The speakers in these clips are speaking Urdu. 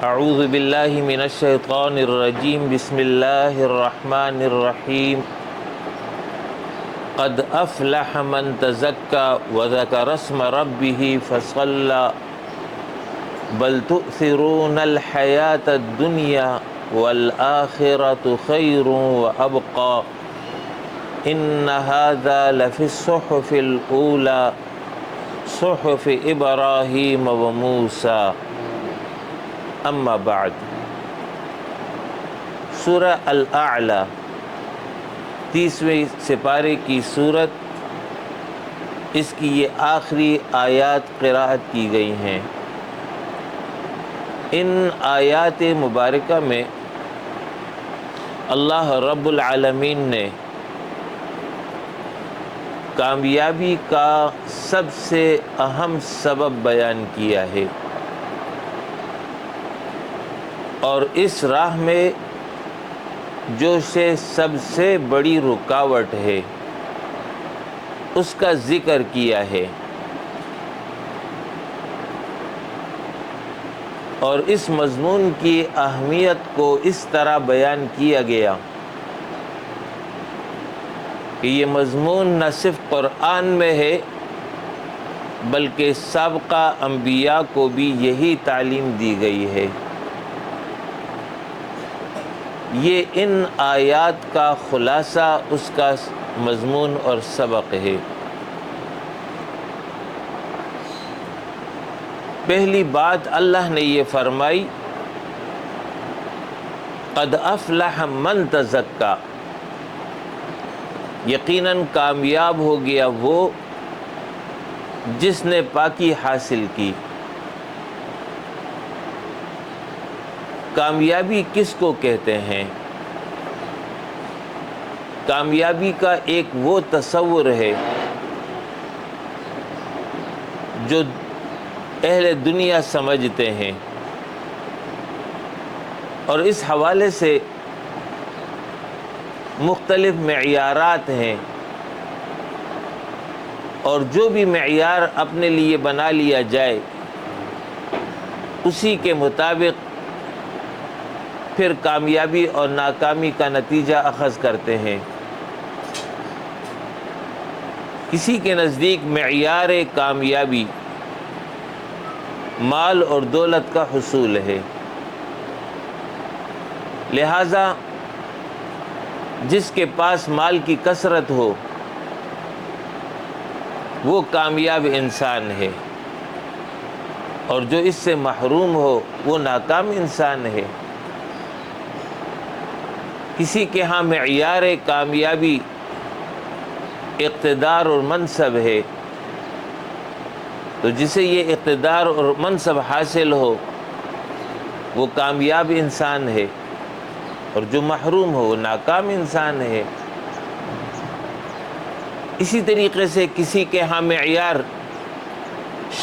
اعوذ باللہ من الشیطان الرجیم بسم اللہ الرحمن الرحیم قد افلح من تزکا وذکر اسم ربہ فصلی بل تؤثرون الحیاة الدنیا والآخرة خیر وابقى ان هذا لفی الصحف الاولی صحف ابراہیم وموسیٰ اما بعد۔ سورہ الاعلی 30ویں سپارے کی سورت، اس کی یہ آخری آیات قرأت کی گئی ہیں۔ ان آیات مبارکہ میں اللہ رب العالمین نے کامیابی کا سب سے اہم سبب بیان کیا ہے، اور اس راہ میں جو شے سب سے بڑی رکاوٹ ہے اس کا ذکر کیا ہے، اور اس مضمون کی اہمیت کو اس طرح بیان کیا گیا کہ یہ مضمون نہ صرف قرآن میں ہے بلکہ سابقہ انبیاء کو بھی یہی تعلیم دی گئی ہے۔ یہ ان آیات کا خلاصہ اس کا مضمون اور سبق ہے۔ پہلی بات اللہ نے یہ فرمائی، قد افلح من تزکا، یقیناً کامیاب ہو گیا وہ جس نے پاکی حاصل کی۔ کامیابی کس کو کہتے ہیں؟ کامیابی کا ایک وہ تصور ہے جو اہل دنیا سمجھتے ہیں، اور اس حوالے سے مختلف معیارات ہیں، اور جو بھی معیار اپنے لیے بنا لیا جائے اسی کے مطابق پھر کامیابی اور ناکامی کا نتیجہ اخذ کرتے ہیں۔ کسی کے نزدیک معیار کامیابی مال اور دولت کا حصول ہے، لہذا جس کے پاس مال کی کثرت ہو وہ کامیاب انسان ہے، اور جو اس سے محروم ہو وہ ناکام انسان ہے۔ کسی کے ہاں معیار کامیابی اقتدار اور منصب ہے، تو جسے یہ اقتدار اور منصب حاصل ہو وہ کامیاب انسان ہے، اور جو محروم ہو وہ ناکام انسان ہے۔ اسی طریقے سے کسی کے ہاں معیار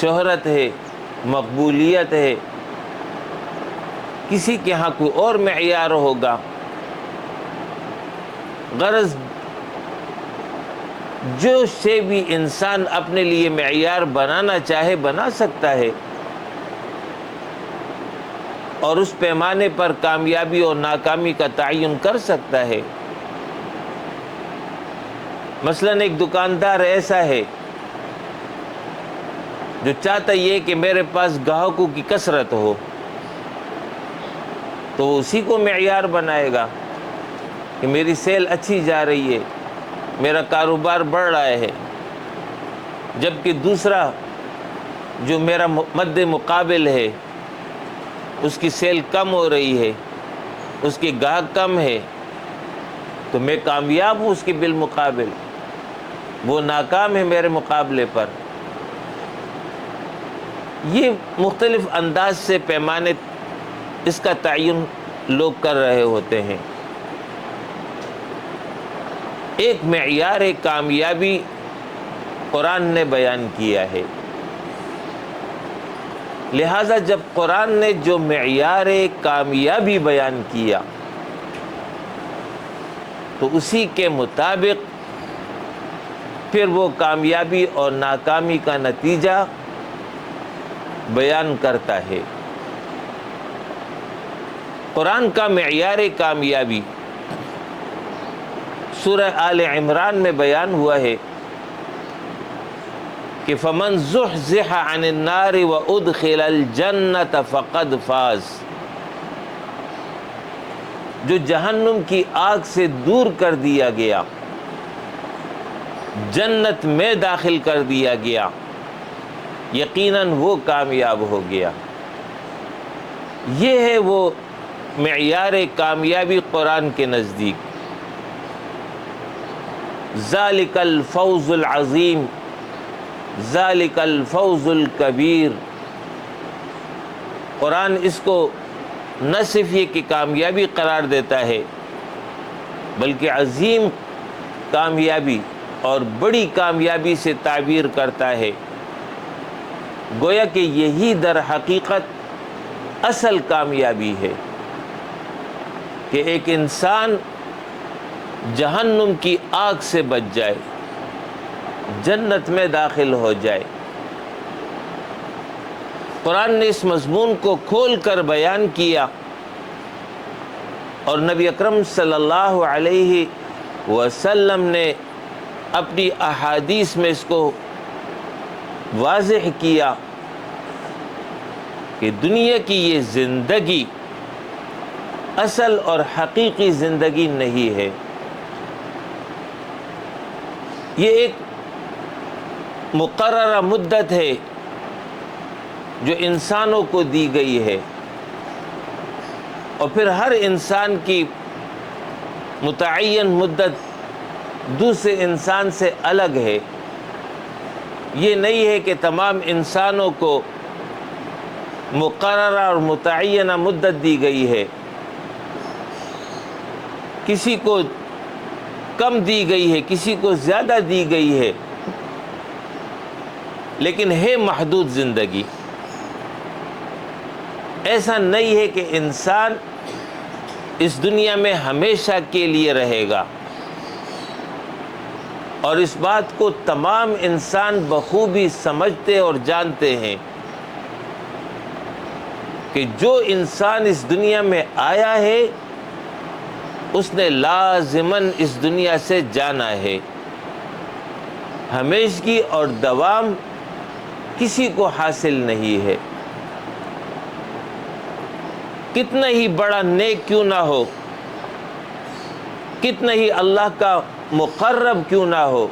شہرت ہے، مقبولیت ہے، کسی کے ہاں کوئی اور معیار ہوگا۔ غرض جو شے بھی انسان اپنے لیے معیار بنانا چاہے بنا سکتا ہے، اور اس پیمانے پر کامیابی اور ناکامی کا تعین کر سکتا ہے۔ مثلاً ایک دکاندار ایسا ہے جو چاہتا یہ کہ میرے پاس گاہکوں کی کثرت ہو، تو وہ اسی کو معیار بنائے گا کہ میری سیل اچھی جا رہی ہے، میرا کاروبار بڑھ رہا ہے، جبکہ دوسرا جو میرا مد مقابل ہے اس کی سیل کم ہو رہی ہے، اس کے گاہک کم ہے، تو میں کامیاب ہوں اس کے بالمقابل، وہ ناکام ہے میرے مقابلے پر۔ یہ مختلف انداز سے پیمانے اس کا تعین لوگ کر رہے ہوتے ہیں۔ ایک معیار کامیابی قرآن نے بیان کیا ہے، لہذا جب قرآن نے جو معیار کامیابی بیان کیا تو اسی کے مطابق پھر وہ کامیابی اور ناکامی کا نتیجہ بیان کرتا ہے۔ قرآن کا معیار کامیابی سورہ آل عمران میں بیان ہوا ہے کہ فمن زحزح عن النار وادخل الجنۃ فقد فاز، جو جہنم کی آگ سے دور کر دیا گیا، جنت میں داخل کر دیا گیا، یقیناً وہ کامیاب ہو گیا۔ یہ ہے وہ معیار کامیابی قرآن کے نزدیک۔ ذالک الفوز العظیم، ذالک الفوز الکبیر۔ قرآن اس کو نہ صرف یہ کہ کامیابی قرار دیتا ہے، بلکہ عظیم کامیابی اور بڑی کامیابی سے تعبیر کرتا ہے، گویا کہ یہی در حقیقت اصل کامیابی ہے کہ ایک انسان جہنم کی آگ سے بچ جائے، جنت میں داخل ہو جائے۔ قرآن نے اس مضمون کو کھول کر بیان کیا، اور نبی اکرم صلی اللہ علیہ وسلم نے اپنی احادیث میں اس کو واضح کیا کہ دنیا کی یہ زندگی اصل اور حقیقی زندگی نہیں ہے، یہ ایک مقررہ مدت ہے جو انسانوں کو دی گئی ہے، اور پھر ہر انسان کی متعین مدت دوسرے انسان سے الگ ہے۔ یہ نہیں ہے کہ تمام انسانوں کو مقررہ اور متعینہ مدت دی گئی ہے، کسی کو کم دی گئی ہے، کسی کو زیادہ دی گئی ہے، لیکن ہے محدود زندگی۔ ایسا نہیں ہے کہ انسان اس دنیا میں ہمیشہ کے لیے رہے گا، اور اس بات کو تمام انسان بخوبی سمجھتے اور جانتے ہیں کہ جو انسان اس دنیا میں آیا ہے اس نے لازماً اس دنیا سے جانا ہے۔ ہمیشگی اور دوام کسی کو حاصل نہیں ہے، کتنا ہی بڑا نیک کیوں نہ ہو، کتنا ہی اللہ کا مقرب کیوں نہ ہو،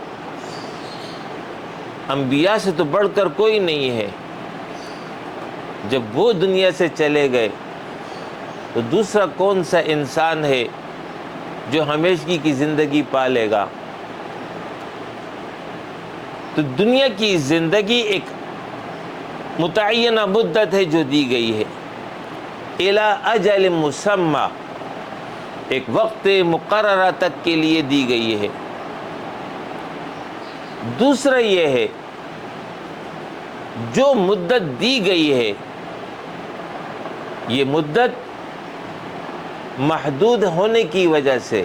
انبیاء سے تو بڑھ کر کوئی نہیں ہے۔ جب وہ دنیا سے چلے گئے تو دوسرا کون سا انسان ہے جو ہمیشگی کی زندگی پالے گا؟ تو دنیا کی زندگی ایک متعینہ مدت ہے جو دی گئی ہے، الی اجل مسمی، ایک وقت مقررہ تک کے لیے دی گئی ہے۔ دوسرا یہ ہے جو مدت دی گئی ہے یہ مدت محدود ہونے کی وجہ سے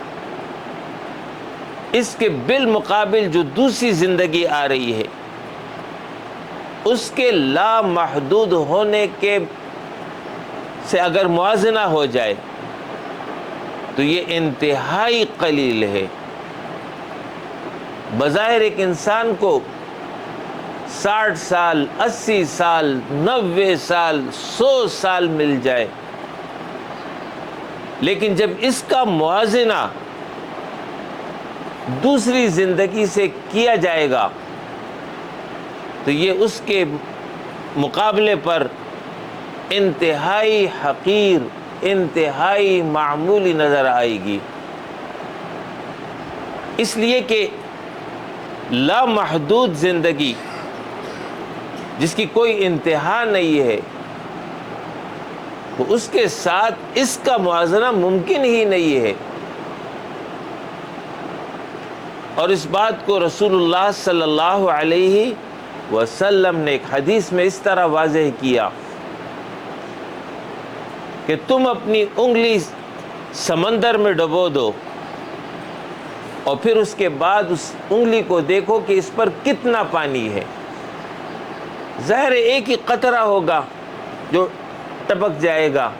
اس کے بالمقابل جو دوسری زندگی آ رہی ہے اس کے لامحدود ہونے کے سے اگر موازنہ ہو جائے تو یہ انتہائی قلیل ہے۔ بظاہر ایک انسان کو 60 سال، 80 سال، 90 سال، 100 سال مل جائے، لیکن جب اس کا موازنہ دوسری زندگی سے کیا جائے گا تو یہ اس کے مقابلے پر انتہائی حقیر، انتہائی معمولی نظر آئے گی۔ اس لیے کہ لامحدود زندگی جس کی کوئی انتہا نہیں ہے، تو اس کے ساتھ اس کا موازنہ ممکن ہی نہیں ہے۔ اور اس بات کو رسول اللہ صلی اللہ علیہ وسلم نے ایک حدیث میں اس طرح واضح کیا کہ تم اپنی انگلی سمندر میں ڈبو دو اور پھر اس کے بعد اس انگلی کو دیکھو کہ اس پر کتنا پانی ہے۔ ظاہر ایک ہی قطرہ ہوگا جو ٹپک جائے گا،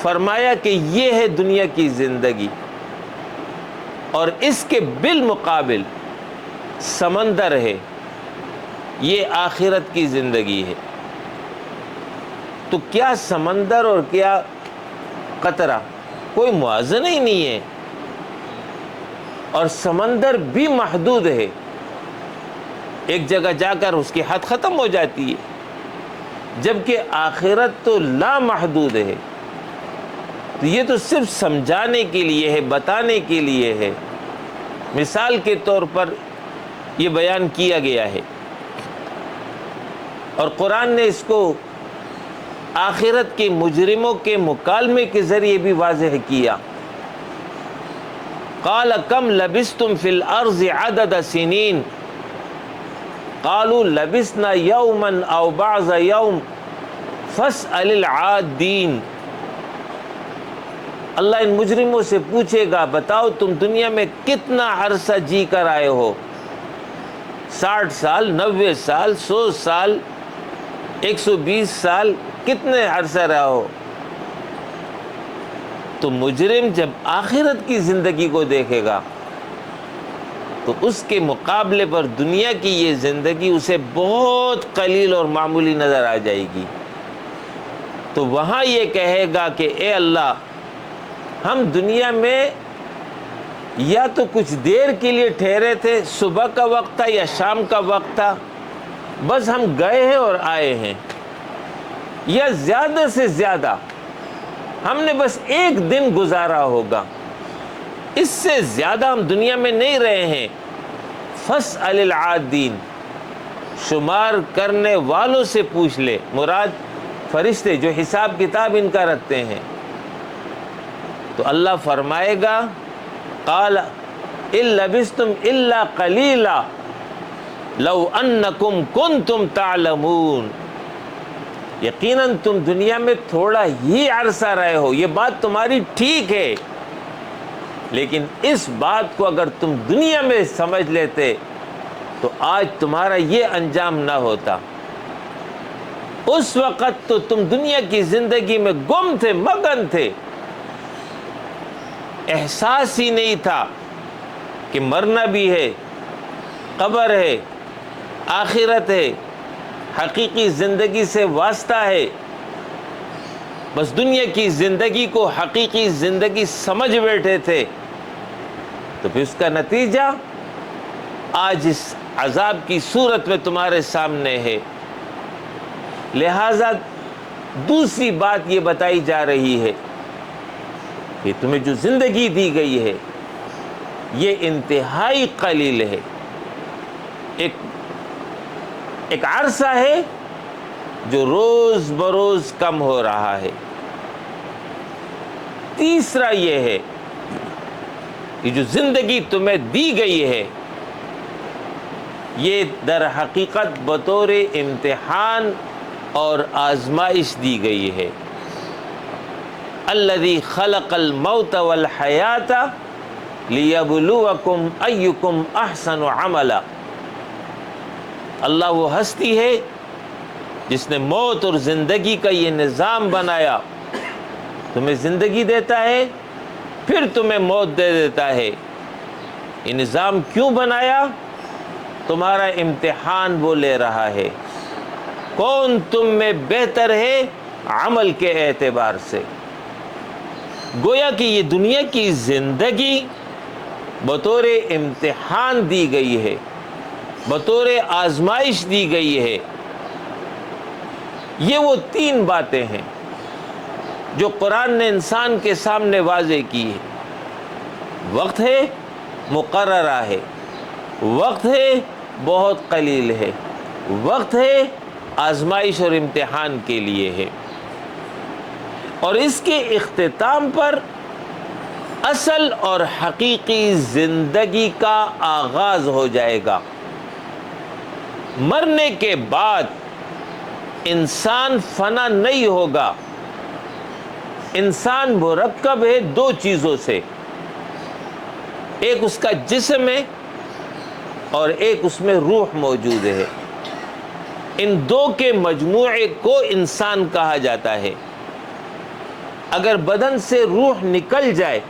فرمایا کہ یہ ہے دنیا کی زندگی، اور اس کے بالمقابل سمندر ہے، یہ آخرت کی زندگی ہے۔ تو کیا سمندر اور کیا قطرہ، کوئی موازنہ ہی نہیں ہے، اور سمندر بھی محدود ہے، ایک جگہ جا کر اس کی حد ختم ہو جاتی ہے، جبکہ آخرت تو لامحدود ہے۔ تو یہ تو صرف سمجھانے کے لیے ہے، بتانے کے لیے ہے، مثال کے طور پر یہ بیان کیا گیا ہے، اور قرآن نے اس کو آخرت کے مجرموں کے مکالمے کے ذریعے بھی واضح کیا۔ قال کم لبثتم فی الارض عدد سنین قالوا لبثنا یوما او بعض یوم فاسأل العادین۔ اللہ ان مجرموں سے پوچھے گا، بتاؤ تم دنیا میں کتنا عرصہ جی کر آئے ہو؟ 60 سال، 90 سال، 100 سال، 120 سال، کتنے عرصہ رہا ہو؟ تو مجرم جب آخرت کی زندگی کو دیکھے گا تو اس کے مقابلے پر دنیا کی یہ زندگی اسے بہت قلیل اور معمولی نظر آ جائے گی۔ تو وہاں یہ کہے گا کہ اے اللہ، ہم دنیا میں یا تو کچھ دیر کے لیے ٹھہرے تھے، صبح کا وقت تھا یا شام کا وقت تھا، بس ہم گئے ہیں اور آئے ہیں، یا زیادہ سے زیادہ ہم نے بس ایک دن گزارا ہوگا، اس سے زیادہ ہم دنیا میں نہیں رہے ہیں۔ فاسأل العادین، شمار کرنے والوں سے پوچھ لے، مراد فرشتے جو حساب کتاب ان کا رکھتے ہیں۔ تو اللہ فرمائے گا قال ان لبثتم الا قلیلا لو انکم کنتم تعلمون، یقیناً تم دنیا میں تھوڑا ہی عرصہ رہے ہو، یہ بات تمہاری ٹھیک ہے، لیکن اس بات کو اگر تم دنیا میں سمجھ لیتے تو آج تمہارا یہ انجام نہ ہوتا۔ اس وقت تو تم دنیا کی زندگی میں گم تھے، مگن تھے، احساس ہی نہیں تھا کہ مرنا بھی ہے، قبر ہے، آخرت ہے، حقیقی زندگی سے واسطہ ہے۔ بس دنیا کی زندگی کو حقیقی زندگی سمجھ بیٹھے تھے، تو پھر اس کا نتیجہ آج اس عذاب کی صورت میں تمہارے سامنے ہے۔ لہذا دوسری بات یہ بتائی جا رہی ہے کہ تمہیں جو زندگی دی گئی ہے یہ انتہائی قلیل ہے، ایک عرصہ ہے جو روز بروز کم ہو رہا ہے۔ تیسرا یہ ہے کہ جو زندگی تمہیں دی گئی ہے یہ در حقیقت بطور امتحان اور آزمائش دی گئی ہے۔ الذی خلق الموت والحیات لیبلوکم ایکم احسن عملا، اللہ وہ ہستی ہے جس نے موت اور زندگی کا یہ نظام بنایا، تمہیں زندگی دیتا ہے پھر تمہیں موت دے دیتا ہے۔ یہ نظام کیوں بنایا؟ تمہارا امتحان وہ لے رہا ہے، کون تم میں بہتر ہے عمل کے اعتبار سے۔ گویا کہ یہ دنیا کی زندگی بطور امتحان دی گئی ہے، بطور آزمائش دی گئی ہے۔ یہ وہ تین باتیں ہیں جو قرآن نے انسان کے سامنے واضح کی ہے۔ وقت ہے، مقررہ ہے، وقت ہے، بہت قلیل ہے، وقت ہے، آزمائش اور امتحان کے لیے ہے، اور اس کے اختتام پر اصل اور حقیقی زندگی کا آغاز ہو جائے گا۔ مرنے کے بعد انسان فنا نہیں ہوگا، انسان مرکب ہے دو چیزوں سے، ایک اس کا جسم ہے اور ایک اس میں روح موجود ہے، ان دو کے مجموعے کو انسان کہا جاتا ہے۔ اگر بدن سے روح نکل جائے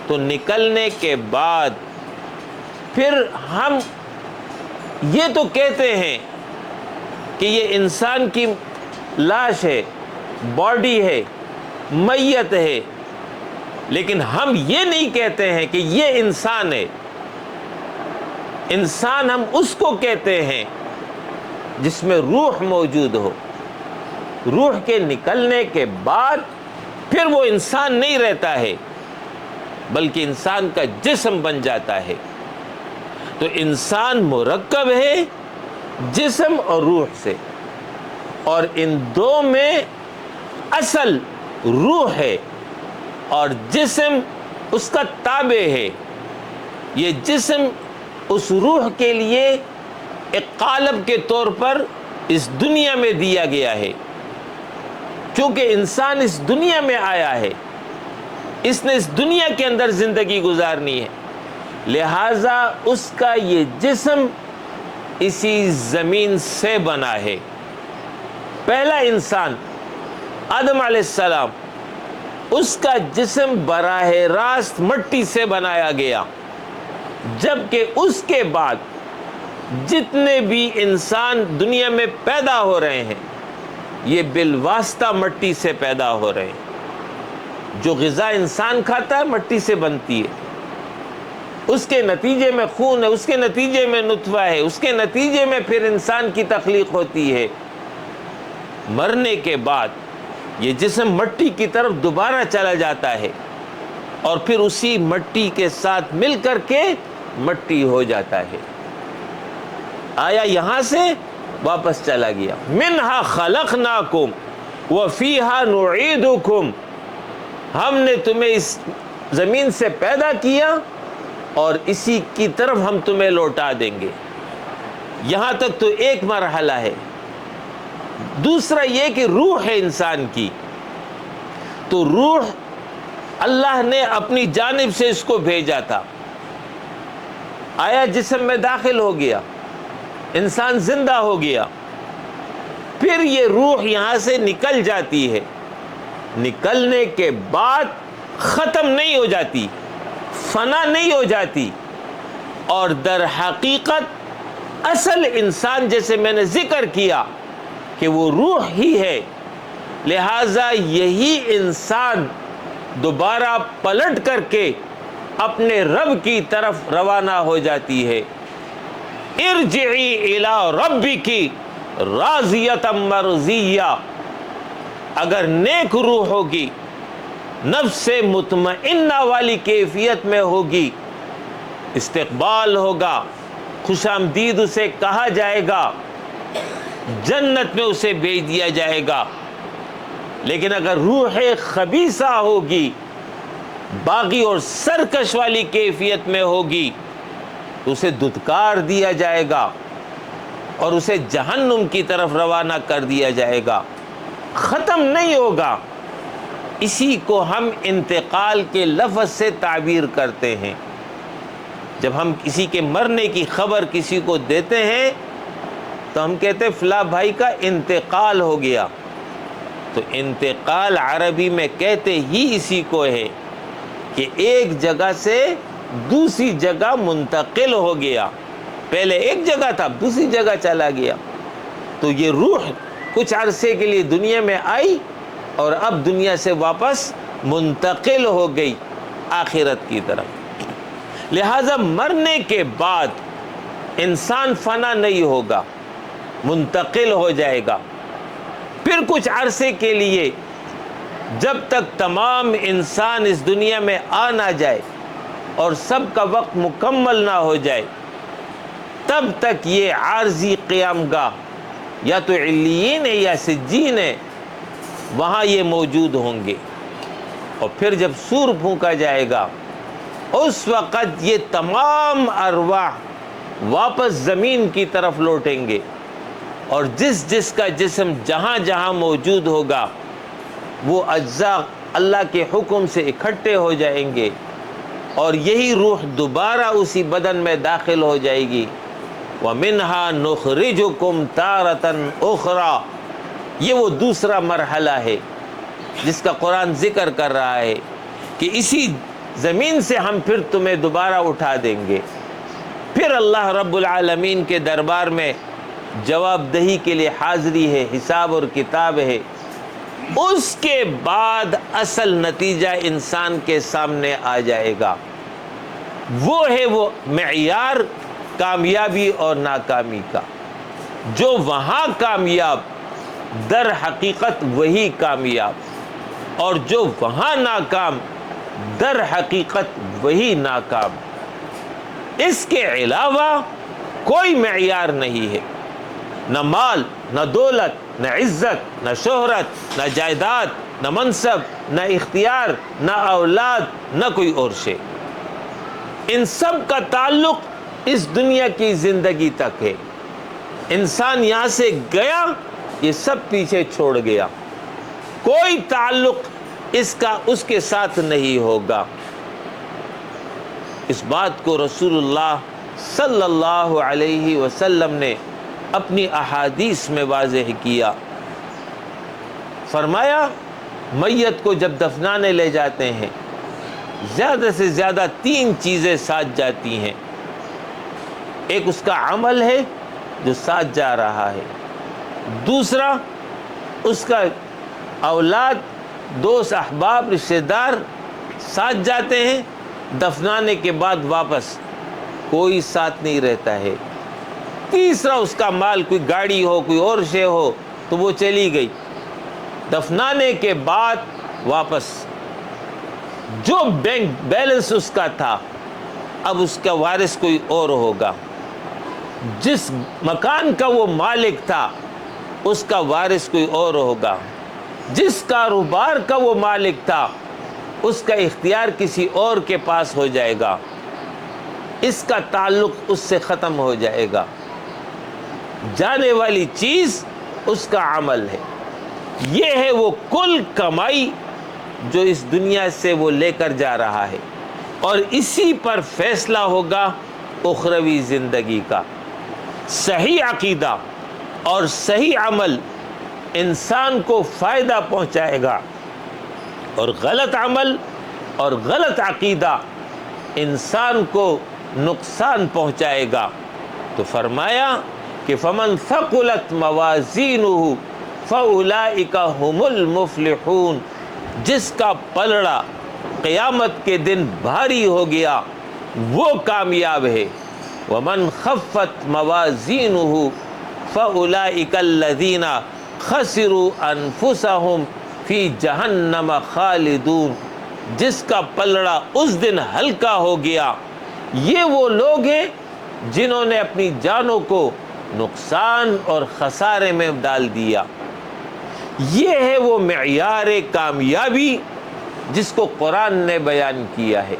تو نکلنے کے بعد پھر ہم یہ تو کہتے ہیں کہ یہ انسان کی لاش ہے، باڈی ہے، میت ہے، لیکن ہم یہ نہیں کہتے ہیں کہ یہ انسان ہے۔ انسان ہم اس کو کہتے ہیں جس میں روح موجود ہو۔ روح کے نکلنے کے بعد پھر وہ انسان نہیں رہتا ہے، بلکہ انسان کا جسم بن جاتا ہے۔ تو انسان مرکب ہے جسم اور روح سے، اور ان دو میں اصل روح ہے اور جسم اس کا تابع ہے۔ یہ جسم اس روح کے لیے ایک قالب کے طور پر اس دنیا میں دیا گیا ہے۔ چونکہ انسان اس دنیا میں آیا ہے، اس نے اس دنیا کے اندر زندگی گزارنی ہے، لہٰذا اس کا یہ جسم اسی زمین سے بنا ہے۔ پہلا انسان آدم علیہ السلام، اس کا جسم براہ راست مٹی سے بنایا گیا، جبکہ اس کے بعد جتنے بھی انسان دنیا میں پیدا ہو رہے ہیں یہ بالواسطہ مٹی سے پیدا ہو رہے ہیں۔ جو غذا انسان کھاتا ہے مٹی سے بنتی ہے، اس کے نتیجے میں خون ہے، اس کے نتیجے میں نطفہ ہے، اس کے نتیجے میں پھر انسان کی تخلیق ہوتی ہے۔ مرنے کے بعد یہ جسم مٹی کی طرف دوبارہ چلا جاتا ہے اور پھر اسی مٹی کے ساتھ مل کر کے مٹی ہو جاتا ہے۔ آیا یہاں سے واپس چلا گیا۔ منہا خلقناکم وفیہا نعیدکم، ہم نے تمہیں اس زمین سے پیدا کیا اور اسی کی طرف ہم تمہیں لوٹا دیں گے۔ یہاں تک تو ایک مرحلہ ہے۔ دوسرا یہ کہ روح ہے انسان کی، تو روح اللہ نے اپنی جانب سے اس کو بھیجا تھا، آیا جسم میں داخل ہو گیا، انسان زندہ ہو گیا، پھر یہ روح یہاں سے نکل جاتی ہے۔ نکلنے کے بعد ختم نہیں ہو جاتی، فنا نہیں ہو جاتی، اور در حقیقت اصل انسان جیسے میں نے ذکر کیا کہ وہ روح ہی ہے، لہٰذا یہی انسان دوبارہ پلٹ کر کے اپنے رب کی طرف روانہ ہو جاتی ہے۔ ارجعی الی ربکی راضیۃ مرضیہ، اگر نیک روح ہوگی، نفس مطمئنہ والی کیفیت میں ہوگی، استقبال ہوگا، خوش آمدید اسے کہا جائے گا، جنت میں اسے بھیج دیا جائے گا۔ لیکن اگر روح خبیثہ ہوگی، باغی اور سرکش والی کیفیت میں ہوگی، تو اسے دھتکار دیا جائے گا اور اسے جہنم کی طرف روانہ کر دیا جائے گا، ختم نہیں ہوگا۔ اسی کو ہم انتقال کے لفظ سے تعبیر کرتے ہیں۔ جب ہم کسی کے مرنے کی خبر کسی کو دیتے ہیں تو ہم کہتے ہیں فلاں بھائی کا انتقال ہو گیا۔ تو انتقال عربی میں کہتے ہی اسی کو ہے کہ ایک جگہ سے دوسری جگہ منتقل ہو گیا، پہلے ایک جگہ تھا دوسری جگہ چلا گیا۔ تو یہ روح کچھ عرصے کے لیے دنیا میں آئی اور اب دنیا سے واپس منتقل ہو گئی آخرت کی طرف۔ لہٰذا مرنے کے بعد انسان فنا نہیں ہوگا، منتقل ہو جائے گا۔ پھر کچھ عرصے کے لیے جب تک تمام انسان اس دنیا میں آ نہ جائے اور سب کا وقت مکمل نہ ہو جائے، تب تک یہ عارضی قیام گاہ یا تو علیین ہے یا سجین ہے، وہاں یہ موجود ہوں گے۔ اور پھر جب سور پھونکا جائے گا اس وقت یہ تمام ارواح واپس زمین کی طرف لوٹیں گے، اور جس جس کا جسم جہاں جہاں موجود ہوگا وہ اجزاء اللہ کے حکم سے اکٹھے ہو جائیں گے، اور یہی روح دوبارہ اسی بدن میں داخل ہو جائے گی۔ وَمِنْهَا نُخْرِجُكُمْ تَارَةً أُخْرَى، یہ وہ دوسرا مرحلہ ہے جس کا قرآن ذکر کر رہا ہے کہ اسی زمین سے ہم پھر تمہیں دوبارہ اٹھا دیں گے. پھر اللہ رب العالمین کے دربار میں جواب دہی کے لیے حاضری ہے، حساب اور کتاب ہے. اس کے بعد اصل نتیجہ انسان کے سامنے آ جائے گا. وہ ہے وہ معیار کامیابی اور ناکامی کا. جو وہاں کامیاب در حقیقت وہی کامیاب، اور جو وہاں ناکام در حقیقت وہی ناکام. اس کے علاوہ کوئی معیار نہیں ہے. نہ مال، نہ دولت، نہ عزت، نہ شہرت، نہ جائیداد، نہ منصب، نہ اختیار، نہ اولاد، نہ کوئی اور شے. ان سب کا تعلق اس دنیا کی زندگی تک ہے. انسان یہاں سے گیا، یہ سب پیچھے چھوڑ گیا. کوئی تعلق اس کا اس کے ساتھ نہیں ہوگا. اس بات کو رسول اللہ صلی اللہ علیہ وسلم نے اپنی احادیث میں واضح کیا. فرمایا میت کو جب دفنانے لے جاتے ہیں زیادہ سے زیادہ 3 چیزیں ساتھ جاتی ہیں. ایک اس کا عمل ہے جو ساتھ جا رہا ہے. دوسرا اس کا اولاد، دوست، احباب، رشتہ دار ساتھ جاتے ہیں. دفنانے کے بعد واپس کوئی ساتھ نہیں رہتا ہے. تیسرا اس کا مال، کوئی گاڑی ہو، کوئی اور شے ہو تو وہ چلی گئی. دفنانے کے بعد واپس جو بینک بیلنس اس کا تھا اب اس کا وارث کوئی اور ہوگا. جس مکان کا وہ مالک تھا اس کا وارث کوئی اور ہوگا. جس کاروبار کا وہ مالک تھا اس کا اختیار کسی اور کے پاس ہو جائے گا. اس کا تعلق اس سے ختم ہو جائے گا. جانے والی چیز اس کا عمل ہے. یہ ہے وہ کل کمائی جو اس دنیا سے وہ لے کر جا رہا ہے، اور اسی پر فیصلہ ہوگا اخروی زندگی کا. صحیح عقیدہ اور صحیح عمل انسان کو فائدہ پہنچائے گا، اور غلط عمل اور غلط عقیدہ انسان کو نقصان پہنچائے گا. تو فرمایا کہ فمن ثقلت موازینہ فاولئک هم المفلحون. جس کا پلڑا قیامت کے دن بھاری ہو گیا وہ کامیاب ہے. ومن خفت موازینہ فاولئک الذین خسروا انفسهم فی جہنم خالدون. جس کا پلڑا اس دن ہلکا ہو گیا یہ وہ لوگ ہیں جنہوں نے اپنی جانوں کو نقصان اور خسارے میں ڈال دیا. یہ ہے وہ معیار کامیابی جس کو قرآن نے بیان کیا ہے.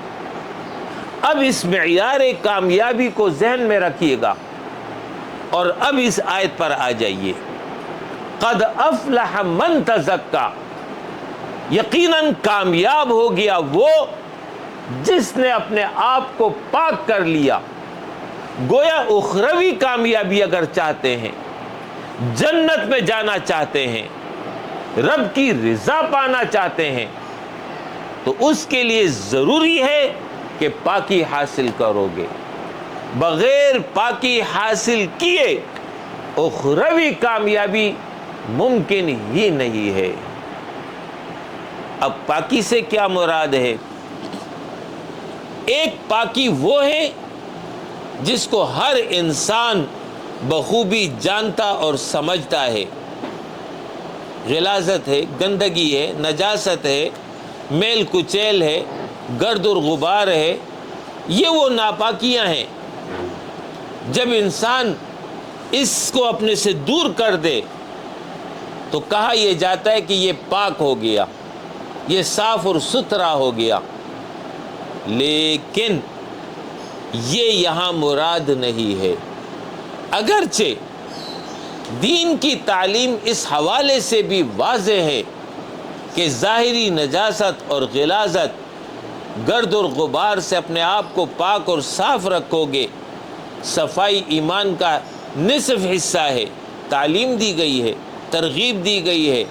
اب اس معیار کامیابی کو ذہن میں رکھیے گا اور اب اس آیت پر آ جائیے. قد افلح من تزکا. یقیناً کامیاب ہو گیا وہ جس نے اپنے آپ کو پاک کر لیا. گویا اخروی کامیابی اگر چاہتے ہیں، جنت میں جانا چاہتے ہیں، رب کی رضا پانا چاہتے ہیں تو اس کے لیے ضروری ہے کہ پاکی حاصل کرو گے. بغیر پاکی حاصل کیے اخروی کامیابی ممکن ہی نہیں ہے. اب پاکی سے کیا مراد ہے؟ ایک پاکی وہ ہے جس کو ہر انسان بخوبی جانتا اور سمجھتا ہے. غلاظت ہے، گندگی ہے، نجاست ہے، میل کچیل ہے، گرد اور غبار ہے، یہ وہ ناپاکیاں ہیں. جب انسان اس کو اپنے سے دور کر دے تو کہا یہ جاتا ہے کہ یہ پاک ہو گیا، یہ صاف اور ستھرا ہو گیا. لیکن یہ یہاں مراد نہیں ہے. اگرچہ دین کی تعلیم اس حوالے سے بھی واضح ہے کہ ظاہری نجاست اور غلاظت، گرد اور غبار سے اپنے آپ کو پاک اور صاف رکھو گے. صفائی ایمان کا نصف حصہ ہے. تعلیم دی گئی ہے، ترغیب دی گئی ہے.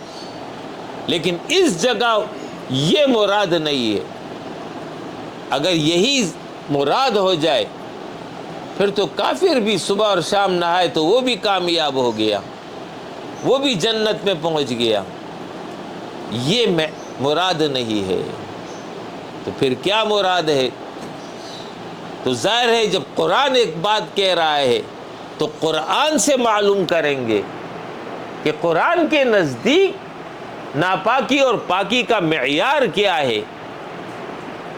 لیکن اس جگہ یہ مراد نہیں ہے. اگر یہی مراد ہو جائے پھر تو کافر بھی صبح اور شام نہائے تو وہ بھی کامیاب ہو گیا, وہ بھی جنت میں پہنچ گیا. یہ مراد نہیں ہے. تو پھر کیا مراد ہے؟ تو ظاہر ہے جب قرآن ایک بات کہہ رہا ہے تو قرآن سے معلوم کریں گے کہ قرآن کے نزدیک ناپاکی اور پاکی کا معیار کیا ہے.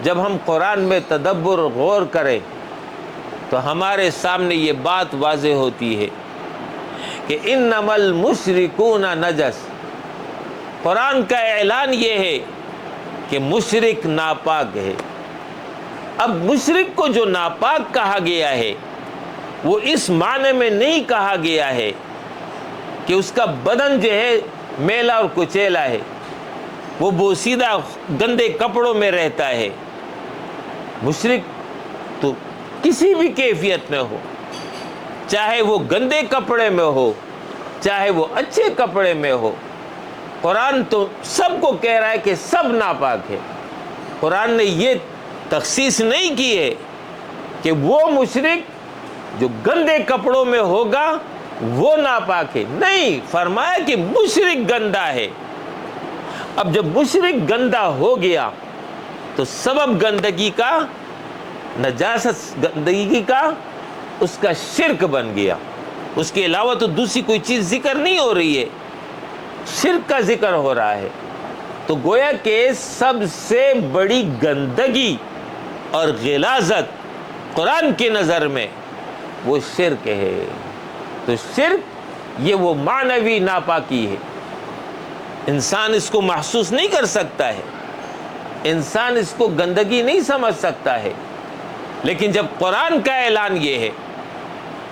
جب ہم قرآن میں تدبر غور کریں تو ہمارے سامنے یہ بات واضح ہوتی ہے کہ انما المشرکون نجس. قرآن کا اعلان یہ ہے کہ مشرک ناپاک ہے. اب مشرک کو جو ناپاک کہا گیا ہے وہ اس معنی میں نہیں کہا گیا ہے کہ اس کا بدن جو ہے میلا اور کچیلا ہے, وہ بوسیدہ گندے کپڑوں میں رہتا ہے. مشرک تو کسی بھی کیفیت میں ہو, چاہے وہ گندے کپڑے میں ہو چاہے وہ اچھے کپڑے میں ہو. قرآن تو سب کو کہہ رہا ہے کہ سب ناپاک ہے. قرآن نے یہ تخصیص نہیں کی ہے کہ وہ مشرک جو گندے کپڑوں میں ہوگا وہ ناپاک ہے. نہیں, فرمایا کہ مشرک گندا ہے. اب جب مشرک گندا ہو گیا تو سبب گندگی کا, نجاست گندگی کا, اس کا شرک بن گیا. اس کے علاوہ تو دوسری کوئی چیز ذکر نہیں ہو رہی ہے, شرک کا ذکر ہو رہا ہے. تو گویا کہ سب سے بڑی گندگی اور غلاظت قرآن کی نظر میں وہ شرک ہے. تو شرک یہ وہ معنوی ناپاکی ہے. انسان اس کو محسوس نہیں کر سکتا ہے, انسان اس کو گندگی نہیں سمجھ سکتا ہے, لیکن جب قرآن کا اعلان یہ ہے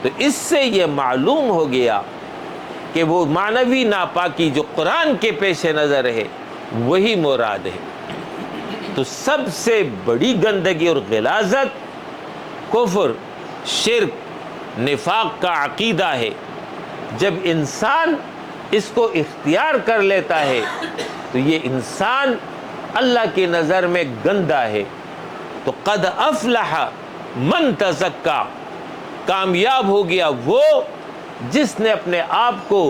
تو اس سے یہ معلوم ہو گیا کہ وہ معنوی ناپاکی جو قرآن کے پیش نظر ہے وہی مراد ہے. تو سب سے بڑی گندگی اور غلاظت کفر, شرک, نفاق کا عقیدہ ہے. جب انسان اس کو اختیار کر لیتا ہے تو یہ انسان اللہ کی نظر میں گندا ہے. تو قد افلح من تزکا, کامیاب ہو گیا وہ جس نے اپنے آپ کو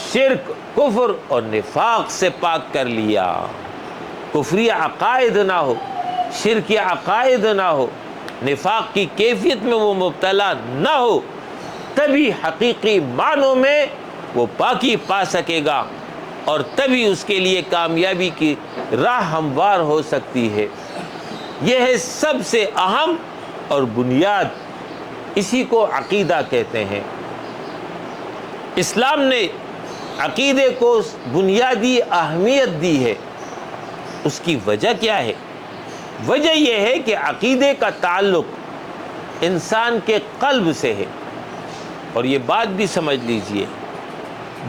شرک, کفر اور نفاق سے پاک کر لیا. کفری عقائد نہ ہو, شرکی عقائد نہ ہو, نفاق کی کیفیت میں وہ مبتلا نہ ہو, تبھی حقیقی معنوں میں وہ پاکی پا سکے گا اور تبھی اس کے لیے کامیابی کی راہ ہموار ہو سکتی ہے. یہ ہے سب سے اہم اور بنیاد, اسی کو عقیدہ کہتے ہیں. اسلام نے عقیدے کو بنیادی اہمیت دی ہے. اس کی وجہ کیا ہے؟ وجہ یہ ہے کہ عقیدے کا تعلق انسان کے قلب سے ہے. اور یہ بات بھی سمجھ لیجئے,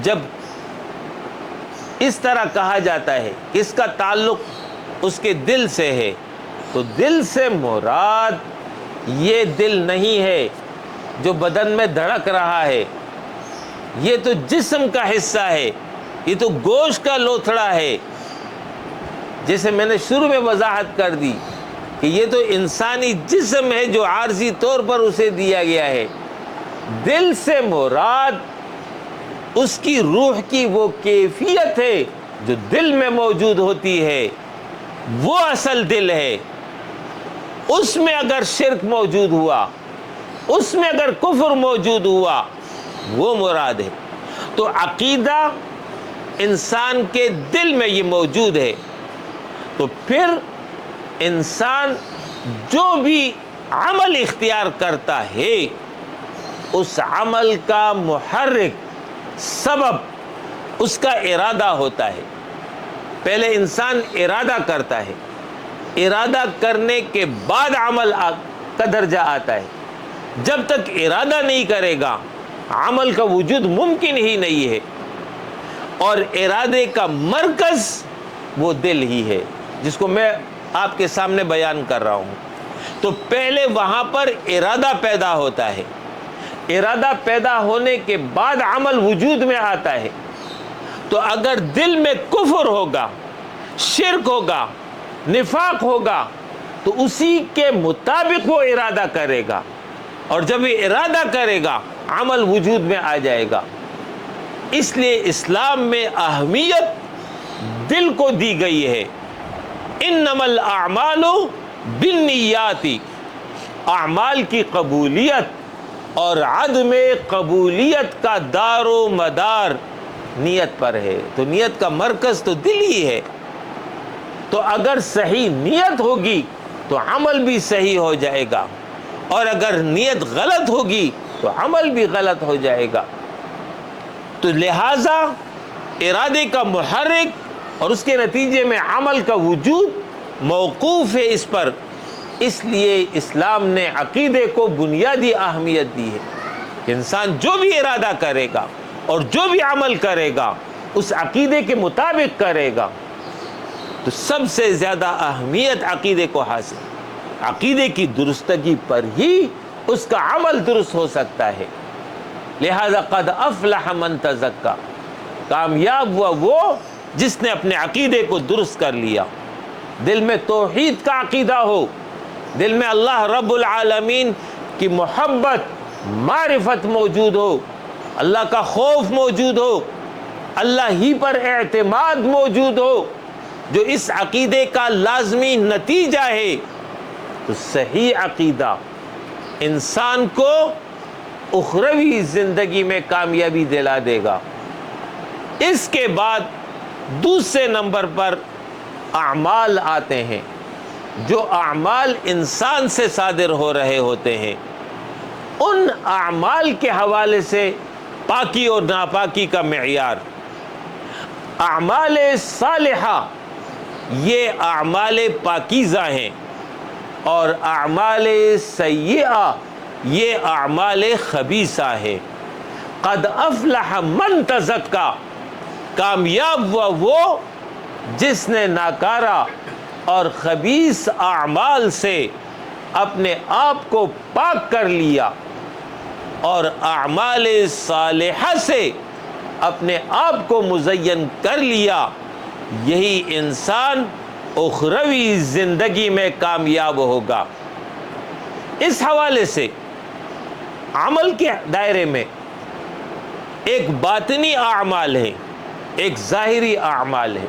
جب اس طرح کہا جاتا ہے کہ اس کا تعلق اس کے دل سے ہے تو دل سے مراد یہ دل نہیں ہے جو بدن میں دھڑک رہا ہے, یہ تو جسم کا حصہ ہے, یہ تو گوشت کا لوتھڑا ہے. جیسے میں نے شروع میں وضاحت کر دی کہ یہ تو انسانی جسم ہے جو عارضی طور پر اسے دیا گیا ہے. دل سے مراد اس کی روح کی وہ کیفیت ہے جو دل میں موجود ہوتی ہے, وہ اصل دل ہے. اس میں اگر شرک موجود ہوا, اس میں اگر کفر موجود ہوا, وہ مراد ہے. تو عقیدہ انسان کے دل میں یہ موجود ہے. تو پھر انسان جو بھی عمل اختیار کرتا ہے اس عمل کا محرک سبب اس کا ارادہ ہوتا ہے. پہلے انسان ارادہ کرتا ہے, ارادہ کرنے کے بعد عمل کا درجہ آتا ہے. جب تک ارادہ نہیں کرے گا عمل کا وجود ممکن ہی نہیں ہے. اور ارادے کا مرکز وہ دل ہی ہے جس کو میں آپ کے سامنے بیان کر رہا ہوں. تو پہلے وہاں پر ارادہ پیدا ہوتا ہے, ارادہ پیدا ہونے کے بعد عمل وجود میں آتا ہے. تو تو اگر دل میں کفر ہوگا، شرک ہوگا، نفاق ہوگا، تو اسی کے مطابق وہ ارادہ کرے گا، اور جب یہ ارادہ کرے گا عمل وجود میں آ جائے گا۔ اس لیے اسلام میں اہمیت دل کو دی گئی ہے۔ انما الاعمال بالنیات، اعمال کی قبولیت اور عدم قبولیت کا دار و مدار نیت پر ہے، تو نیت کا مرکز تو دل ہی ہے۔ تو اگر صحیح نیت ہوگی تو عمل بھی صحیح ہو جائے گا، اور اگر نیت غلط ہوگی تو عمل بھی غلط ہو جائے گا۔ تو لہٰذا ارادے کا محرک اور اس کے نتیجے میں عمل کا وجود موقوف ہے اس پر۔ اس لیے اسلام نے عقیدے کو بنیادی اہمیت دی ہے کہ انسان جو بھی ارادہ کرے گا اور جو بھی عمل کرے گا اس عقیدے کے مطابق کرے گا، تو سب سے زیادہ اہمیت عقیدے کو حاصل، عقیدے کی درستگی پر ہی اس کا عمل درست ہو سکتا ہے۔ لہذا قد افلح من تزکا، کامیاب ہوا وہ جس نے اپنے عقیدے کو درست کر لیا۔ دل میں توحید کا عقیدہ ہو، دل میں اللہ رب العالمین کی محبت، معرفت موجود ہو، اللہ کا خوف موجود ہو، اللہ ہی پر اعتماد موجود ہو، جو اس عقیدے کا لازمی نتیجہ ہے، تو صحیح عقیدہ انسان کو اخروی زندگی میں کامیابی دلا دے گا۔ اس کے بعد دوسرے نمبر پر اعمال آتے ہیں، جو اعمال انسان سے صادر ہو رہے ہوتے ہیں۔ ان اعمال کے حوالے سے پاکی اور ناپاکی کا معیار، اعمال صالحہ یہ اعمال پاکیزہ ہیں، اور اعمال سیئہ یہ اعمال خبیثہ ہے۔ قد افلح من تزکا، کامیاب ہوا وہ جس نے ناکارہ اور خبیث اعمال سے اپنے آپ کو پاک کر لیا، اور اعمال صالحہ سے اپنے آپ کو مزین کر لیا۔ یہی انسان اخروی زندگی میں کامیاب ہوگا۔ اس حوالے سے عمل کے دائرے میں ایک باطنی اعمال ہے، ایک ظاہری اعمال ہے۔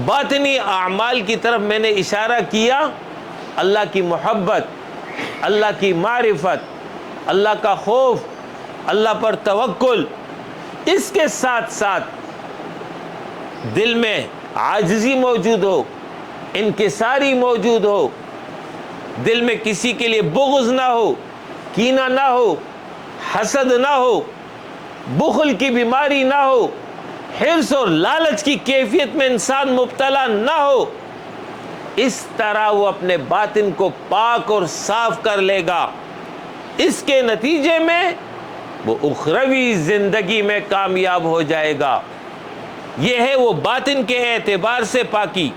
باطنی اعمال کی طرف میں نے اشارہ کیا، اللہ کی محبت، اللہ کی معرفت، اللہ کا خوف، اللہ پر توکل۔ اس کے ساتھ ساتھ دل میں عاجزی موجود ہو، انکساری موجود ہو، دل میں کسی کے لیے بغض نہ ہو، کینہ نہ ہو، حسد نہ ہو، بخل کی بیماری نہ ہو، حرص اور لالچ کی کیفیت میں انسان مبتلا نہ ہو۔ اس طرح وہ اپنے باطن کو پاک اور صاف کر لے گا۔ اس کے نتیجے میں وہ اخروی زندگی میں کامیاب ہو جائے گا۔ یہ ہے وہ باطن کے اعتبار سے پاکی۔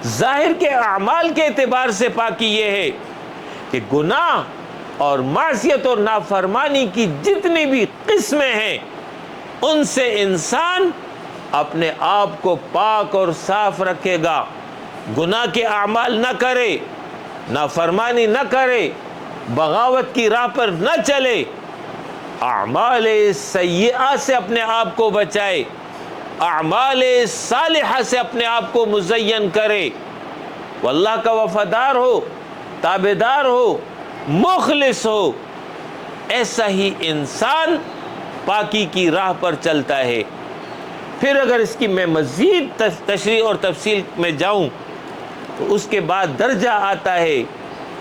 ظاہر کے اعمال کے اعتبار سے پاکی یہ ہے کہ گناہ اور معصیت اور نافرمانی کی جتنی بھی قسمیں ہیں ان سے انسان اپنے آپ کو پاک اور صاف رکھے گا۔ گناہ کے اعمال نہ کرے، نافرمانی نہ کرے، بغاوت کی راہ پر نہ چلے، اعمال سیئہ سے اپنے آپ کو بچائے، اعمال صالحہ سے اپنے آپ کو مزین کرے، واللہ کا وفادار ہو، تابعدار ہو، مخلص ہو۔ ایسا ہی انسان پاکی کی راہ پر چلتا ہے۔ پھر اگر اس کی میں مزید تشریح اور تفصیل میں جاؤں تو اس کے بعد درجہ آتا ہے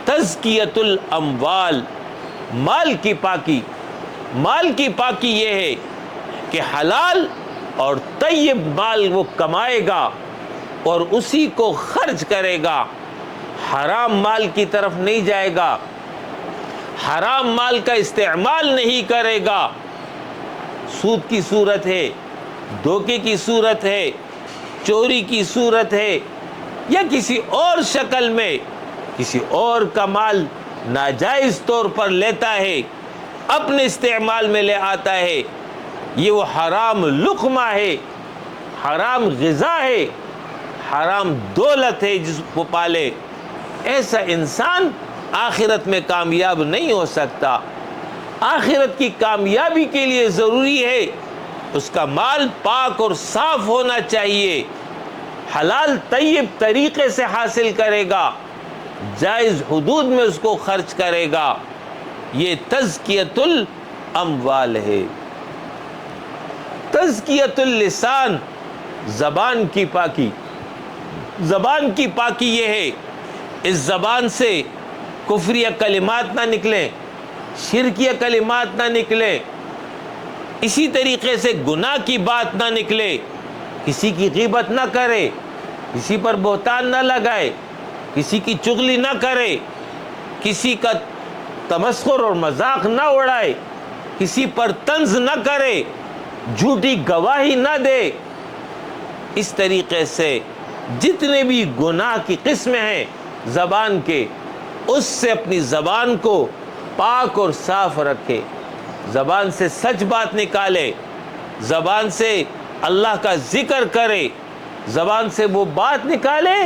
تزکیۃ الاموال، مال کی پاکی۔ مال کی پاکی یہ ہے کہ حلال اور طیب مال وہ کمائے گا اور اسی کو خرچ کرے گا، حرام مال کی طرف نہیں جائے گا، حرام مال کا استعمال نہیں کرے گا۔ سود کی صورت ہے، دھوکے کی صورت ہے، چوری کی صورت ہے، یا کسی اور شکل میں کسی اور کا مال ناجائز طور پر لیتا ہے، اپنے استعمال میں لے آتا ہے، یہ وہ حرام لقمہ ہے، حرام غذا ہے، حرام دولت ہے جس کو پالے، ایسا انسان آخرت میں کامیاب نہیں ہو سکتا۔ آخرت کی کامیابی کے لیے ضروری ہے اس کا مال پاک اور صاف ہونا چاہیے، حلال طیب طریقے سے حاصل کرے گا، جائز حدود میں اس کو خرچ کرے گا۔ یہ تزکیۃ الاموال ہے۔ تزکیۃ اللسان، زبان کی پاکی۔ زبان کی پاکی یہ ہے اس زبان سے کفریہ کلمات نہ نکلیں، شرکیہ کلمات نہ نکلیں، اسی طریقے سے گناہ کی بات نہ نکلے، کسی کی غیبت نہ کرے، کسی پر بہتان نہ لگائے، کسی کی چغلی نہ کرے، کسی کا تمسخر اور مذاق نہ اڑائے، کسی پر طنز نہ کرے، جھوٹی گواہی نہ دے۔ اس طریقے سے جتنے بھی گناہ کی قسمیں ہیں زبان کے، اس سے اپنی زبان کو پاک اور صاف رکھے، زبان سے سچ بات نکالے، زبان سے اللہ کا ذکر کرے، زبان سے وہ بات نکالے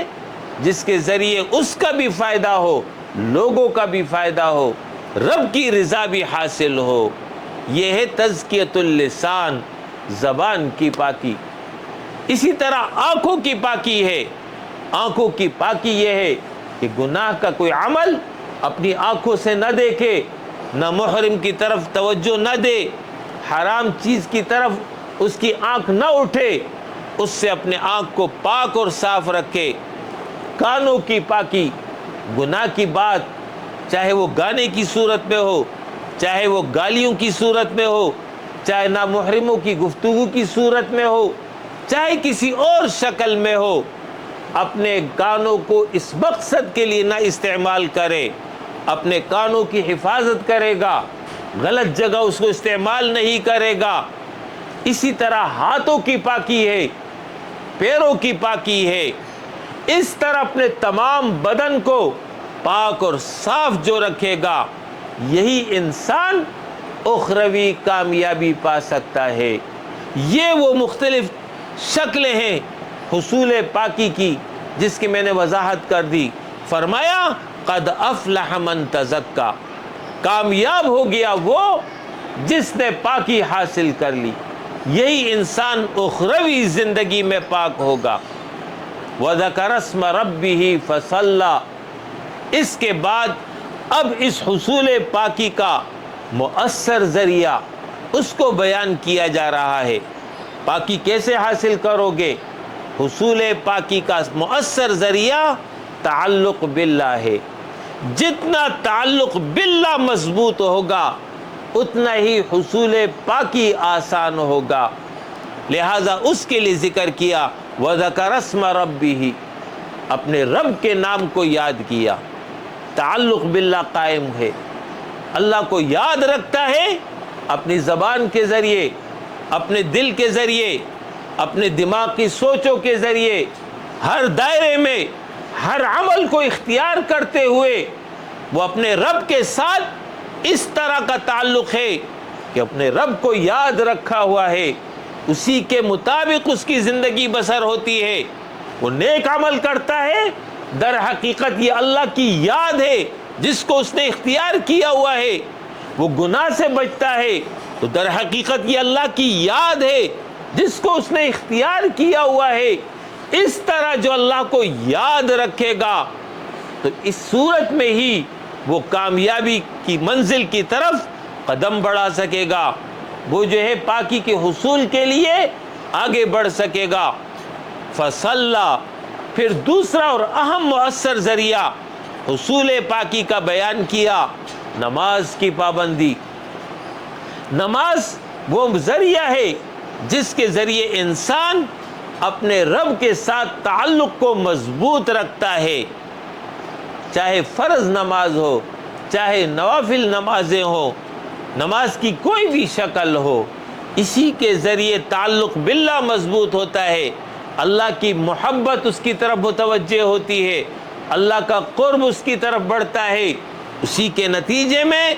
جس کے ذریعے اس کا بھی فائدہ ہو، لوگوں کا بھی فائدہ ہو، رب کی رضا بھی حاصل ہو۔ یہ ہے تزکیۃ اللسان، زبان کی پاکی۔ اسی طرح آنکھوں کی پاکی ہے۔ آنکھوں کی پاکی یہ ہے کہ گناہ کا کوئی عمل اپنی آنکھوں سے نہ دیکھے، نہ محرم کی طرف توجہ نہ دے، حرام چیز کی طرف اس کی آنکھ نہ اٹھے، اس سے اپنے آنکھ کو پاک اور صاف رکھے۔ کانوں کی پاکی، گناہ کی بات چاہے وہ گانے کی صورت میں ہو، چاہے وہ گالیوں کی صورت میں ہو، چاہے نامحرموں کی گفتگو کی صورت میں ہو، چاہے کسی اور شکل میں ہو، اپنے کانوں کو اس مقصد کے لیے نہ استعمال کرے، اپنے کانوں کی حفاظت کرے گا، غلط جگہ اس کو استعمال نہیں کرے گا۔ اسی طرح ہاتھوں کی پاکی ہے، پیروں کی پاکی ہے۔ اس طرح اپنے تمام بدن کو پاک اور صاف جو رکھے گا، یہی انسان اخروی کامیابی پا سکتا ہے۔ یہ وہ مختلف شکلیں ہیں حصول پاکی کی جس کی میں نے وضاحت کر دی۔ فرمایا قد افلح من تزکا، کامیاب ہو گیا وہ جس نے پاکی حاصل کر لی، یہی انسان اخروی زندگی میں پاک ہوگا۔ وَذَكَرَ اسْمَ رَبِّهِ فَصَلَّى، اس کے بعد اب اس حصول پاکی کا مؤثر ذریعہ اس کو بیان کیا جا رہا ہے۔ پاکی کیسے حاصل کرو گے؟ حصول پاکی کا مؤثر ذریعہ تعلق باللہ ہے۔ جتنا تعلق باللہ مضبوط ہوگا اتنا ہی حصول پاکی آسان ہوگا۔ لہذا اس کے لیے ذکر کیا وَذَكَرَ اسْمَ رَبِّهِ، اپنے رب کے نام کو یاد کیا۔ تعلق باللہ قائم ہے، اللہ کو یاد رکھتا ہے اپنی زبان کے ذریعے، اپنے دل کے ذریعے، اپنے دماغ کی سوچوں کے ذریعے، ہر دائرے میں ہر عمل کو اختیار کرتے ہوئے وہ اپنے رب کے ساتھ اس طرح کا تعلق ہے کہ اپنے رب کو یاد رکھا ہوا ہے، اسی کے مطابق اس کی زندگی بسر ہوتی ہے۔ وہ نیک عمل کرتا ہے، در حقیقت یہ اللہ کی یاد ہے جس کو اس نے اختیار کیا ہوا ہے۔ وہ گناہ سے بچتا ہے تو در حقیقت یہ اللہ کی یاد ہے جس کو اس نے اختیار کیا ہوا ہے۔ اس طرح جو اللہ کو یاد رکھے گا تو اس صورت میں ہی وہ کامیابی کی منزل کی طرف قدم بڑھا سکے گا، وہ جو ہے پاکی کے حصول کے لیے آگے بڑھ سکے گا۔ فصلا، پھر دوسرا اور اہم مؤثر ذریعہ حصول پاکی کا بیان کیا، نماز کی پابندی۔ نماز وہ ذریعہ ہے جس کے ذریعے انسان اپنے رب کے ساتھ تعلق کو مضبوط رکھتا ہے، چاہے فرض نماز ہو، چاہے نوافل نمازیں ہوں، نماز کی کوئی بھی شکل ہو، اسی کے ذریعے تعلق باللہ مضبوط ہوتا ہے، اللہ کی محبت اس کی طرف متوجہ ہوتی ہے، اللہ کا قرب اس کی طرف بڑھتا ہے۔ اسی کے نتیجے میں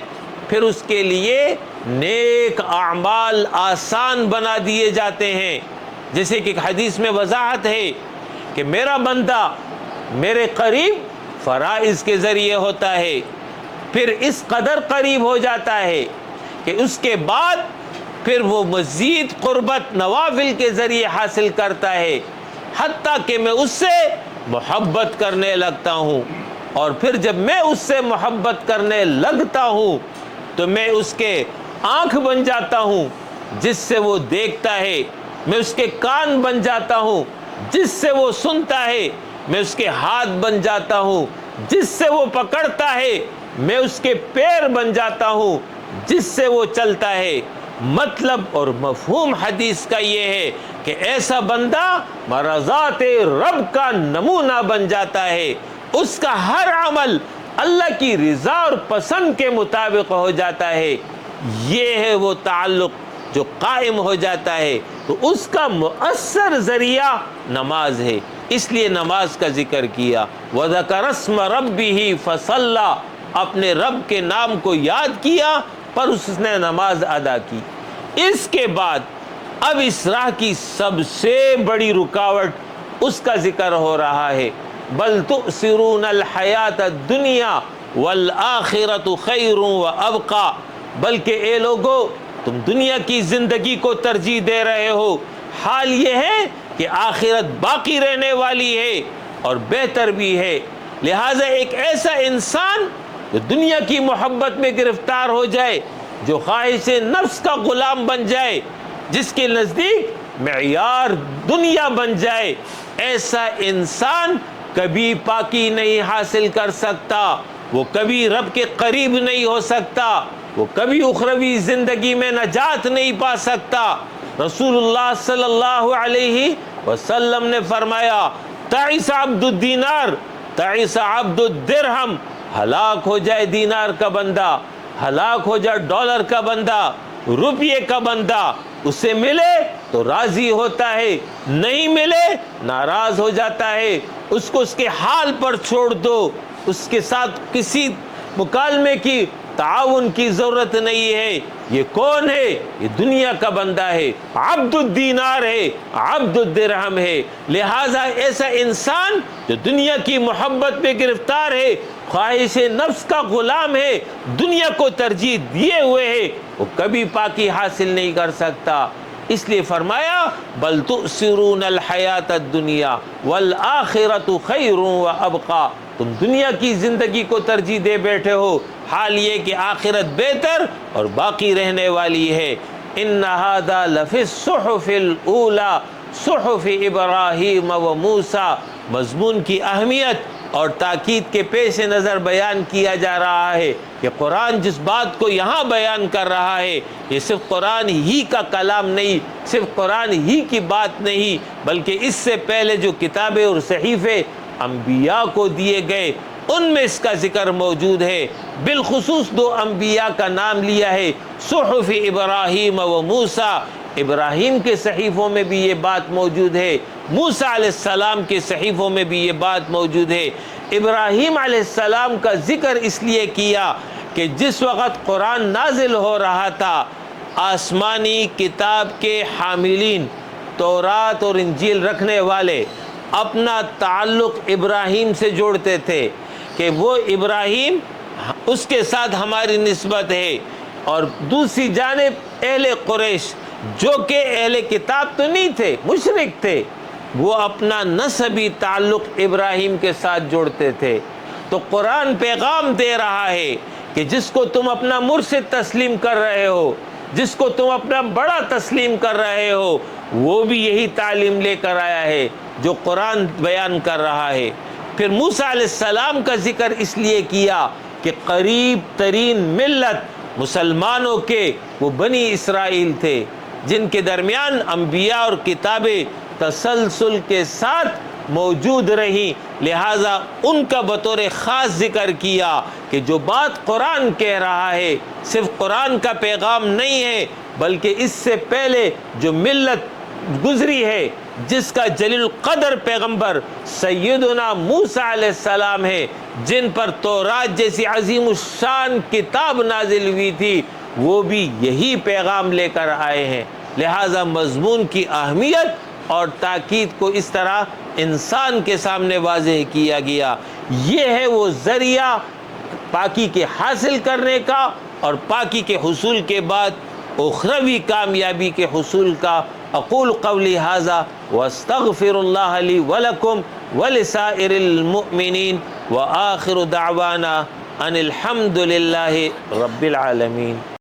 پھر اس کے لیے نیک اعمال آسان بنا دیے جاتے ہیں. جیسے کہ ایک حدیث میں وضاحت ہے کہ میرا بندہ میرے قریب فرائض کے ذریعے ہوتا ہے، پھر اس قدر قریب ہو جاتا ہے کہ اس کے بعد پھر وہ مزید قربت نوافل کے ذریعے حاصل کرتا ہے، حتیٰ کہ میں اس سے محبت کرنے لگتا ہوں. اور پھر جب میں اس سے محبت کرنے لگتا ہوں تو میں اس کے آنکھ بن جاتا ہوں جس سے وہ دیکھتا ہے، میں اس کے کان بن جاتا ہوں جس سے وہ سنتا ہے، میں اس کے ہاتھ بن جاتا ہوں جس سے وہ پکڑتا ہے، میں اس کے پیر بن جاتا ہوں جس سے وہ چلتا ہے. مطلب اور مفہوم حدیث کا یہ ہے کہ ایسا بندہ مرضات رب کا نمونہ بن جاتا ہے، اس کا ہر عمل اللہ کی رضا اور پسند کے مطابق ہو جاتا ہے. یہ ہے وہ تعلق جو قائم ہو جاتا ہے. تو اس کا مؤثر ذریعہ نماز ہے، اس لیے نماز کا ذکر کیا. وَذَكَرَ اسْمَ رَبِّهِ فَصَلَّى، اپنے رب کے نام کو یاد کیا پر اس نے نماز ادا کی. اس کے بعد اب اس راہ کی سب سے بڑی رکاوٹ اس کا ذکر ہو رہا ہے. بل تؤثرون الحیات الدنیا والآخرۃ خیر وابقى، بلکہ اے لوگو تم دنیا کی زندگی کو ترجیح دے رہے ہو، حال یہ ہے کہ آخرت باقی رہنے والی ہے اور بہتر بھی ہے. لہٰذا ایک ایسا انسان جو دنیا کی محبت میں گرفتار ہو جائے، جو خواہش نفس کا غلام بن جائے، جس کے نزدیک معیار دنیا بن جائے، ایسا انسان کبھی پاکی نہیں حاصل کر سکتا، وہ کبھی رب کے قریب نہیں ہو سکتا، وہ کبھی اخروی زندگی میں نجات نہیں پا سکتا. رسول اللہ صلی اللہ علیہ وسلم نے فرمایا تعس عبد الدینار تعس عبد الدرہم، ہلاک ہو جائے دینار کا بندہ، ہلاک ہو جائے ڈالر کا بندہ، روپیے کا بندہ، اسے ملے تو راضی ہوتا ہے، نہیں ملے ناراض ہو جاتا ہے. اس کو اس کے حال پر چھوڑ دو، اس کے ساتھ کسی مکالمے کی تعاون کی ضرورت نہیں ہے. یہ کون ہے؟ یہ دنیا کا بندہ ہے، عبد الدینار ہے، عبد الدرہم ہے. لہٰذا ایسا انسان جو دنیا کی محبت پہ گرفتار ہے، خواہش نفس کا غلام ہے، دنیا کو ترجیح دیے ہوئے ہے، وہ کبھی پاکی حاصل نہیں کر سکتا. اس لیے فرمایا بل تؤثرون الحیات الدنیا والآخرۃ خیر وابقى، تم دنیا کی زندگی کو ترجیح دے بیٹھے ہو، حال یہ کہ آخرت بہتر اور باقی رہنے والی ہے. ان ھذا لفی الصحف الاولی صحف ابراہیم و موسیٰ، مضمون کی اہمیت اور تاکید کے پیش نظر بیان کیا جا رہا ہے کہ قرآن جس بات کو یہاں بیان کر رہا ہے، یہ صرف قرآن ہی کا کلام نہیں، صرف قرآن ہی کی بات نہیں، بلکہ اس سے پہلے جو کتابیں اور صحیفے انبیاء کو دیے گئے ان میں اس کا ذکر موجود ہے. بالخصوص دو انبیاء کا نام لیا ہے، صحف ابراہیم و موسیٰ. ابراہیم کے صحیفوں میں بھی یہ بات موجود ہے، موسیٰ علیہ السلام کے صحیفوں میں بھی یہ بات موجود ہے. ابراہیم علیہ السلام کا ذکر اس لیے کیا کہ جس وقت قرآن نازل ہو رہا تھا، آسمانی کتاب کے حاملین، تورات اور انجیل رکھنے والے اپنا تعلق ابراہیم سے جوڑتے تھے کہ وہ ابراہیم، اس کے ساتھ ہماری نسبت ہے. اور دوسری جانب اہل قریش جو کہ اہل کتاب تو نہیں تھے، مشرک تھے، وہ اپنا نسبی تعلق ابراہیم کے ساتھ جوڑتے تھے. تو قرآن پیغام دے رہا ہے کہ جس کو تم اپنا مرشد تسلیم کر رہے ہو، جس کو تم اپنا بڑا تسلیم کر رہے ہو، وہ بھی یہی تعلیم لے کر آیا ہے جو قرآن بیان کر رہا ہے. پھر موسیٰ علیہ السلام کا ذکر اس لیے کیا کہ قریب ترین ملت مسلمانوں کے وہ بنی اسرائیل تھے جن کے درمیان انبیاء اور کتابیں تسلسل کے ساتھ موجود رہیں. لہٰذا ان کا بطور خاص ذکر کیا کہ جو بات قرآن کہہ رہا ہے صرف قرآن کا پیغام نہیں ہے، بلکہ اس سے پہلے جو ملت گزری ہے جس کا جلیل القدر پیغمبر سیدنا موسیٰ علیہ السلام ہے، جن پر تورات جیسی عظیم الشان کتاب نازل ہوئی تھی، وہ بھی یہی پیغام لے کر آئے ہیں۔ لہٰذا مضمون کی اہمیت اور تاکید کو اس طرح انسان کے سامنے واضح کیا گیا۔ یہ ہے وہ ذریعہ پاکی کے حاصل کرنے کا اور پاکی کے حصول کے بعد اخروی کامیابی کے حصول کا۔ اقول قولی ھذا واستغفر اللہ لی ولکم ولسائر المؤمنین وآخر دعوانا ان الحمد للہ رب العالمین۔